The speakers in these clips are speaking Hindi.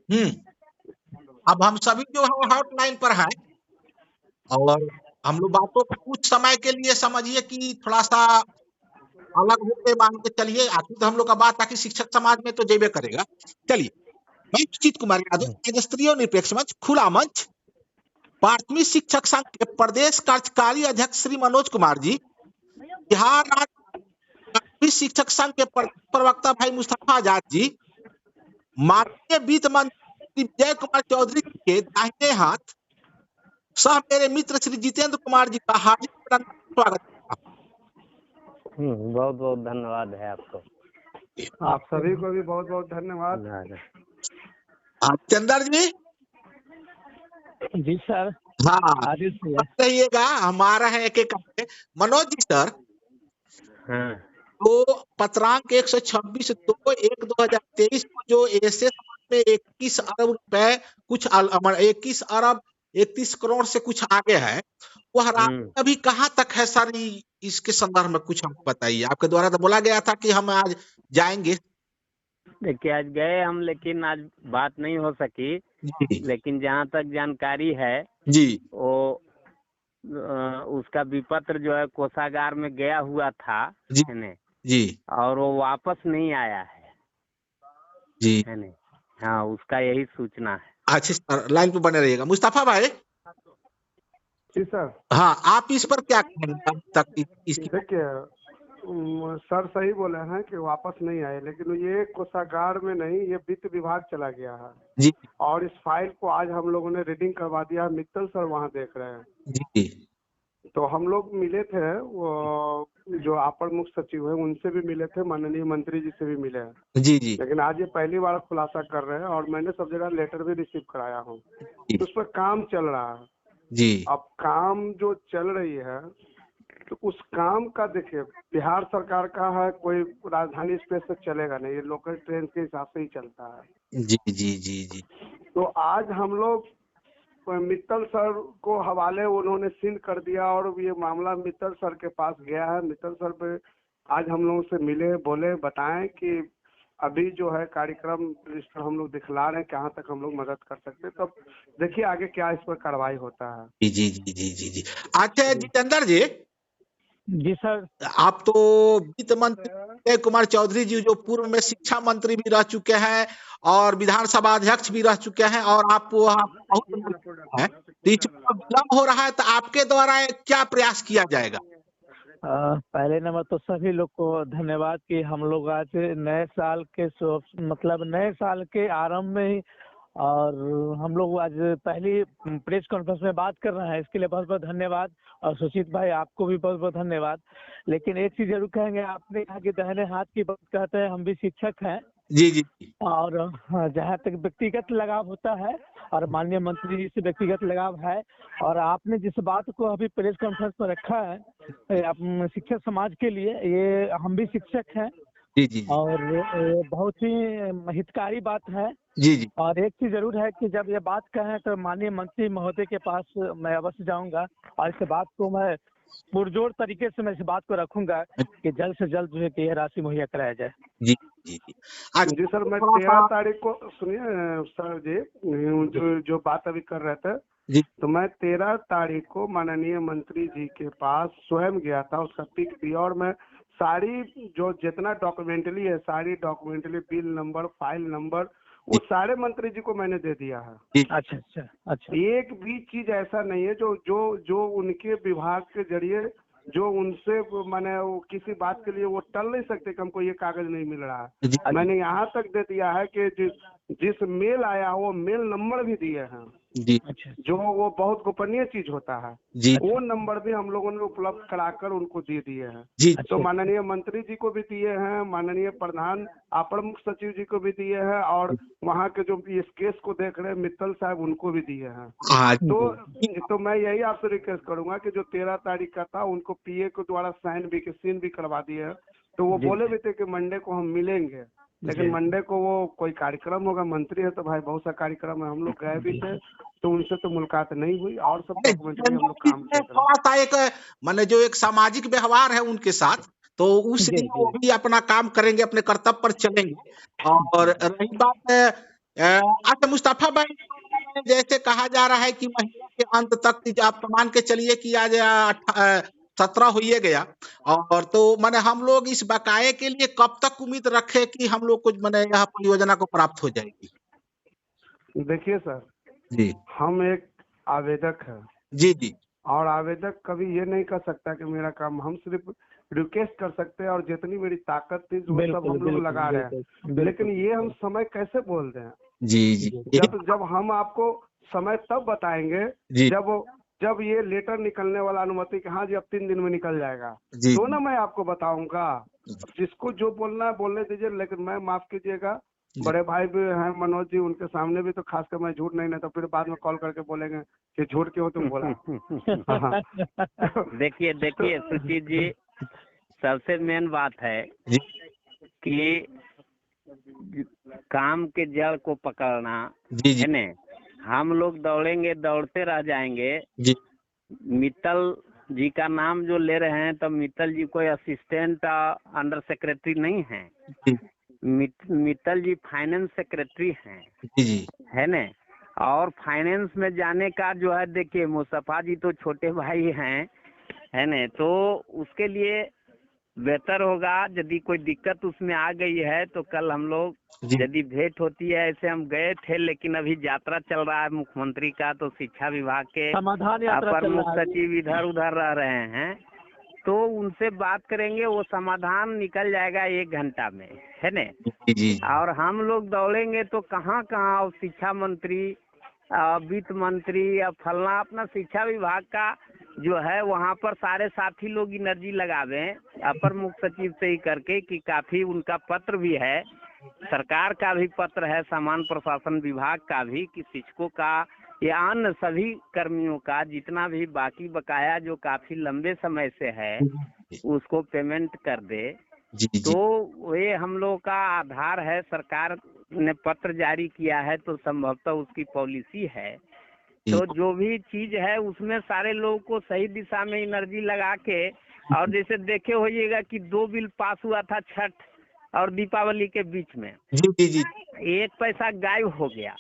हम्म। अब हम सभी जो है हॉटलाइन पर है और हम लोग बातों को कुछ समय के लिए समझिए कि थोड़ा सा अलग होके मान के चलिए, आखिर तो हम लोग का बात आखिर शिक्षक समाज में तो जेबे करेगा। चलिए, मैं सुजीत कुमार यादव, राज्य निरपेक्ष मंच, खुला मंच, प्राथमिक शिक्षक संघ के प्रदेश कार्यकारी अध्यक्ष श्री मनोज कुमार जी, बिहार राज्य प्राथमिक शिक्षक संघ के प्रवक्ता भाई मुस्तफा आजाद जी, माननीय वित्त मंत्री विजय कुमार चौधरी जी के दाहिने हाथ सह मेरे मित्र श्री जितेंद्र कुमार जी का हार्दिक स्वागत। बहुत बहुत धन्यवाद है आपको। आप सभी को भी बहुत बहुत धन्यवाद। चंदर जी। जी सर। हाँ, रहिएगा, हमारा है एक मनोज जी सर। हाँ। तो पत्रांक 126/2/2023 को जो एसए में 21 अरब रुपए कुछ 21 अरब 31 करोड़ से कुछ आगे है, वह राशि अभी कहाँ तक है सर? इसके संदर्भ में कुछ हमको बताइए। आपके द्वारा तो बोला गया था कि हम आज जाएंगे। देखिए आज गए हम, लेकिन आज बात नहीं हो सकी। लेकिन जहाँ तक जानकारी है जी, वो उसका विपत्र जो है कोषागार में गया हुआ था जी, है ने, जी, और वो वापस नहीं आया है जी, है ने। हाँ, उसका यही सूचना है। अच्छा सर, लाइन पे बने रहिएगा। मुस्तफा भाई। जी सर। हाँ, आप इस पर क्या कहेंगे अब तक इसकी? देखिए, सर सही बोले हैं कि वापस नहीं आए, लेकिन ये कोषागार में नहीं, ये वित्त विभाग चला गया है जी, और इस फाइल को आज हम लोगों ने रीडिंग करवा दिया। मित्तल सर वहाँ देख रहे हैं। जी, तो हम लोग मिले थे, वो जो अपर मुख्य सचिव है उनसे भी मिले थे, माननीय मंत्री जी से भी मिले हैं। जी, जी, लेकिन आज ये पहली बार खुलासा कर रहे हैं और मैंने सब जगह लेटर भी रिसीव कराया हूँ। उस पर काम चल रहा है जी। अब काम जो चल रही है, तो उस काम का देखिए, बिहार सरकार का है, कोई राजधानी एक्सप्रेस से चलेगा नहीं, ये लोकल ट्रेन के हिसाब से ही चलता है। जी, जी, जी, जी। तो आज हम लोग मित्तल सर को हवाले उन्होंने सील कर दिया और ये मामला मित्तल सर के पास गया है। मित्तल सर पे आज हम लोगों से मिले, बोले बताएं कि अभी जो है कार्यक्रम लिस्ट हम लोग दिखला रहे हैं, कहाँ तक हम लोग मदद कर सकते हैं। तब देखिए आगे क्या इस पर कार्रवाई होता है। जी, जी, जी, जी, जी, जी। अच्छा जितेंद्र जी। जी सर। आप तो वित्त मंत्री विजय कुमार चौधरी जी जो पूर्व में शिक्षा मंत्री भी रह चुके हैं और विधानसभा अध्यक्ष भी रह चुके हैं, और आप बहुत है, तो इसमें विलम्ब हो रहा है, तो आपके द्वारा क्या प्रयास किया जाएगा? पहले नंबर तो सभी लोग को धन्यवाद कि हम लोग आज नए साल के मतलब नए साल के आरंभ में ही, और हम लोग आज पहली प्रेस कॉन्फ्रेंस में बात कर रहे हैं, इसके लिए बहुत बहुत धन्यवाद। और सुशीत भाई आपको भी बहुत बहुत धन्यवाद। लेकिन एक चीज जरूर कहेंगे, आपने कहा कि दाहिने हाथ की बात कहते हैं, हम भी शिक्षक हैं। जी, जी। और जहाँ तक व्यक्तिगत लगाव होता है और माननीय मंत्री जी से व्यक्तिगत लगाव है, और आपने जिस बात को अभी प्रेस कॉन्फ्रेंस में रखा है शिक्षक समाज के लिए, ये हम भी शिक्षक हैं। जी, जी, और बहुत ही हितकारी बात है। जी, जी। और एक चीज जरूर है कि जब ये बात कहें तो माननीय मंत्री महोदय के पास मैं अवश्य जाऊंगा और इस बात को मैं पुरजोर तरीके से मैं इस बात को रखूंगा कि जल्द से जल्द जो है कि यह राशि मुहैया कराया जाए। जी, जी, जी। जी सर, मैं 13 तारीख को, सुनिए सर जी, जो बात अभी कर रहे थे, तो मैं 13 तारीख को माननीय मंत्री जी के पास स्वयं गया था, उसका पिक दिया और मैं सारी जो जितना डॉक्यूमेंटली है, सारी documentally bill number, file number, वो सारे मंत्री जी को मैंने दे दिया है। अच्छा अच्छा अच्छा। एक भी चीज ऐसा नहीं है जो जो जो उनके विभाग के जरिए जो उनसे मैंने वो किसी बात के लिए वो टल नहीं सकते कि हमको ये कागज नहीं मिल रहा है। मैंने यहाँ तक दे दिया है कि जिस मेल आया वो मेल नंबर भी दिए हैं, जो वो बहुत गोपनीय चीज होता है, वो नंबर भी हम लोगों ने उपलब्ध कराकर उनको दे दिए हैं। तो माननीय मंत्री जी को भी दिए हैं, माननीय प्रधान अपर मुख्य सचिव जी को भी दिए हैं, और वहाँ के जो इस केस को देख रहे हैं मित्तल साहब, उनको भी दिए हैं। तो मैं यही आपसे रिक्वेस्ट करूंगा कि जो 13 तारीख का था, उनको पीए के द्वारा साइन भी सीन भी करवा दिए हैं। तो वो बोले भी थे कि मंडे को हम मिलेंगे, लेकिन मंडे को वो कोई कार्यक्रम होगा, मंत्री है तो भाई बहुत सा कार्यक्रम है, हम लोग गए भी थे तो उनसे तो मुलाकात नहीं हुई। और सब डॉक्यूमेंट हम लोग काम थोड़ा सा एक माने जो एक सामाजिक व्यवहार है उनके साथ, तो उस जी दिन वो जी भी अपना काम करेंगे, अपने कर्तव्य पर चलेंगे। और रही बात अच्छा मुस्तफा भाई, जैसे कहा जा रहा है कि महीने के अंत तक आप तो मान के चलिए कि आज 17 हो ही गया, और तो मैंने हम लोग इस बकाये के लिए कब तक उम्मीद रखे कि हम लोग को मैंने यह परियोजना को प्राप्त हो जाएगी? देखिए सर, जी हम एक आवेदक है, जी जी और आवेदक कभी ये नहीं कर सकता कि मेरा काम, हम सिर्फ रिक्वेस्ट कर सकते हैं, और जितनी मेरी ताकत थी वो सब बिल्कुल हम लोग बिल्कुल लगा रहे हैं। बिल्कुल लेकिन बिल्कुल ये हम समय कैसे बोल दें? जी जी जब हम आपको समय तब बताएंगे जी जब जब ये लेटर निकलने वाला अनुमति कि हाँ जी अब 3 दिन में निकल जाएगा, जी तो ना मैं आपको बताऊंगा। जिसको जो बोलना है बोलने दीजिए, लेकिन मैं माफ कीजिएगा, बड़े भाई भी हैं मनोज जी, उनके सामने भी तो खासकर मैं झूठ नहीं, तो फिर बाद में कॉल करके बोलेंगे कि झूठ क्यों तुम बोला। हाँ। देखिए देखिए सुचित जी, सबसे मेन बात है जी कि काम के जड़ को पकड़ना जी है न। हम लोग दौड़ेंगे, दौड़ते रह जाएंगे। जी मित्तल जी का नाम जो ले रहे हैं, तो मित्तल जी कोई असिस्टेंट अंडर सेक्रेटरी नहीं है। जी मित्तल जी फाइनेंस सेक्रेटरी हैं, जी जी है न। और फाइनेंस में जाने का जो है, देखिए मुस्तफा जी तो छोटे भाई हैं, है न, तो उसके लिए बेहतर होगा यदि कोई दिक्कत उसमें आ गई है तो कल हम लोग जी यदि भेंट होती है। ऐसे हम गए थे, लेकिन अभी यात्रा चल रहा है मुख्यमंत्री का, तो शिक्षा विभाग के समाधान यात्रा अपर चल मुख्य रहा है। सचिव इधर उधर रह रहे हैं, तो उनसे बात करेंगे, वो समाधान निकल जाएगा 1 घंटा में, है न। जी जी और हम लोग दौड़ेंगे तो कहाँ कहाँ शिक्षा मंत्री, वित्त मंत्री या फलना, अपना शिक्षा विभाग का जो है वहाँ पर सारे साथी लोग एनर्जी लगावे, अपर मुख्य सचिव से ही करके, कि काफी उनका पत्र भी है, सरकार का भी पत्र है, सामान्य प्रशासन विभाग का भी, कि शिक्षकों का या अन्य सभी कर्मियों का जितना भी बाकी बकाया जो काफी लंबे समय से है उसको पेमेंट कर दे। जी जी तो ये हम लोग का आधार है, सरकार ने पत्र जारी किया है तो संभवतः उसकी पॉलिसी है। तो जो भी चीज है उसमें सारे लोगों को सही दिशा में एनर्जी लगा के, और जैसे देखे होइएगा कि 2 बिल पास हुआ था छठ और दीपावली के बीच में, जी जी जी 1 पैसा गायब हो गया।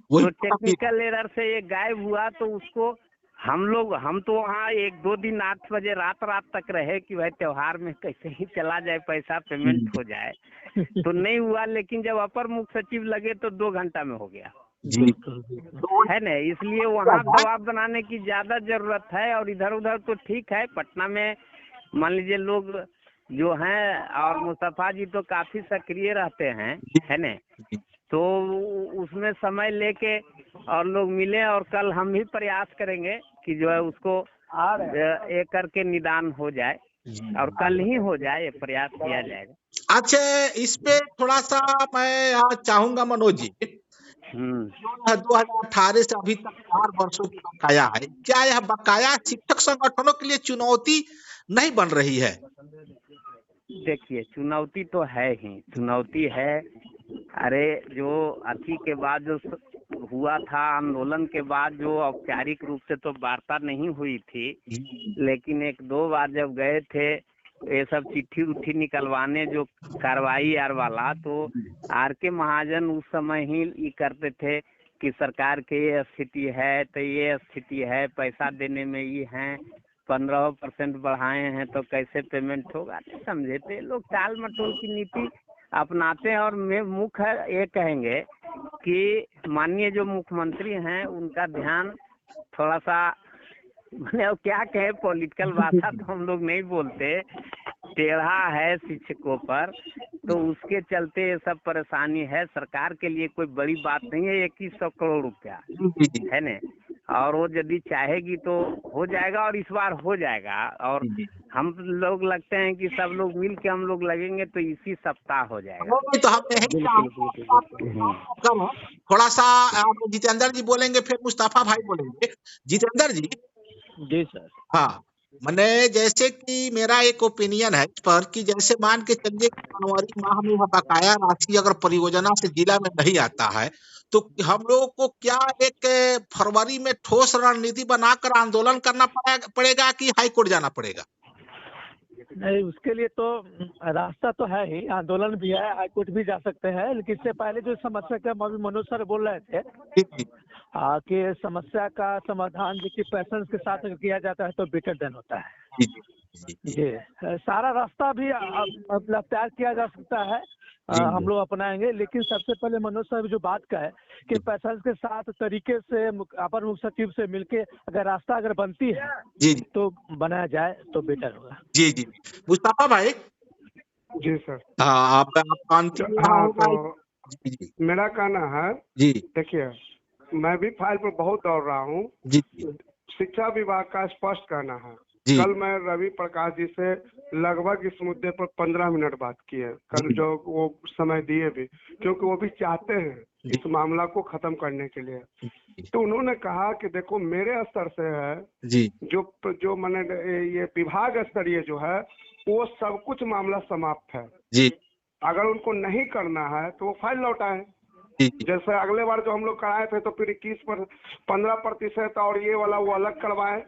वही तो टेक्निकल एरर से ये गायब हुआ, तो उसको हम तो वहाँ 1-2 दिन 8 बजे रात तक रहे कि भाई त्योहार में कैसे ही चला जाए, पैसा पेमेंट हो जाए। तो नहीं हुआ, लेकिन जब अपर मुख्य सचिव लगे तो 2 घंटा में हो गया, जी है न। इसलिए वहाँ दबाव बनाने की ज्यादा जरूरत है। और इधर उधर तो ठीक है, पटना में मान लीजिए लोग जो हैं, और मुस्तफा जी तो काफी सक्रिय रहते हैं, है न। तो उसमें समय लेके और लोग मिले, और कल हम भी प्रयास करेंगे कि जो है उसको एक करके निदान हो जाए, और कल ही हो जाए, ये प्रयास किया जाएगा। अच्छा, इस पे थोड़ा सा मैं चाहूंगा मनोज जी, 2018 से अभी तक 4 वर्षों की बकाया है, क्या यह बकाया शिक्षक संगठनों के लिए चुनौती नहीं बन रही है? देखिए चुनौती तो है ही, चुनौती है। अरे जो अथी के बाद जो हुआ था, आंदोलन के बाद जो औपचारिक रूप से तो वार्ता नहीं हुई थी, लेकिन 1-2 बार जब गए थे ये सब चिट्ठी उठी निकलवाने, जो कार्रवाई आर वाला, तो आर.के. महाजन उस समय ही ये करते थे कि सरकार के ये स्थिति है, तो ये स्थिति है, पैसा देने में ये है, 15% बढ़ाए हैं तो कैसे पेमेंट होगा। नहीं समझे थे लोग, टाल मटोल की नीति अपनाते हैं। और मैं मुख्य ये कहेंगे कि माननीय जो मुख्यमंत्री हैं उनका ध्यान थोड़ा सा, मैंने अब क्या कहे, पॉलिटिकल भाषा तो हम लोग नहीं बोलते, टेढ़ा है शिक्षकों पर, तो उसके चलते ये सब परेशानी है। सरकार के लिए कोई बड़ी बात नहीं है 2100 करोड़ रुपया, है न। और वो यदि चाहेगी तो हो जाएगा, और इस बार हो जाएगा। और हम लोग लगते हैं कि सब लोग मिल के हम लोग लगेंगे तो इसी सप्ताह हो जाएगा। तो हम थोड़ा सा आप जितेंद्र जी बोलेंगे, फिर मुस्तफा भाई बोलेंगे। जितेंद्र जी। जी सर। हाँ, मैंने जैसे कि मेरा एक ओपिनियन है इस पर कि जैसे मान के चलिए कि जनवरी माह में बकाया राशि अगर परियोजना से जिला में नहीं आता है, तो हम लोगों को क्या एक फरवरी में ठोस रणनीति बनाकर आंदोलन करना पड़ेगा कि हाई कोर्ट जाना पड़ेगा? नहीं, उसके लिए तो रास्ता तो है ही, आंदोलन भी है, हाईकोर्ट भी जा सकते हैं, लेकिन इससे पहले जो समस्या का अभी मनोज सर बोल रहे थे जी जी कि समस्या का समाधान देखिए पैसेंस के साथ अगर किया जाता है तो बेटर देन होता है। जी जी जी जी, सारा रास्ता भी मतलब तैयार किया जा सकता है, जी हम लोग अपनाएंगे, लेकिन सबसे पहले मनोज साहब जो बात का है कि पैसेंस के साथ तरीके से अपर मुख्य सचिव से मिलके अगर रास्ता अगर बनती है जी जी तो बनाया जाए तो बेटर होगा। जी जी मुस्तफा भाई, जी सर। हाँ आपका अंतिम यहाँ हाँ, होगा। तो जी जी मेरा कहना है, जी देखिए मैं भी फाइल पर बहुत दौड़ रहा हूँ। जी जी शिक्षा विभाग का स्पष्ट कहना है, जी कल मैं रवि प्रकाश जी से लगभग इस मुद्दे पर 15 मिनट बात की है, कल जी। जो वो समय दिए भी, क्योंकि वो भी चाहते हैं इस मामला को खत्म करने के लिए। तो उन्होंने कहा कि देखो मेरे स्तर से है, जी जो मैंने ये विभाग स्तरीय जो है वो सब कुछ मामला समाप्त है। जी अगर उनको नहीं करना है तो वो फाइल लौटाएं। जी जी जैसे अगले बार जो हम लोग कराए थे तो फिर 15% और ये वाला वो अलग करवाए,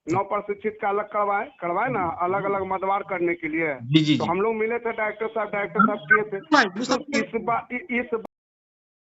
9% का अलग करवाए ना, अलग अलग मदवार करने के लिए। जी जी तो जी हम लोग मिले थे, डायरेक्टर साहब किए थे। भाई, तो इस बार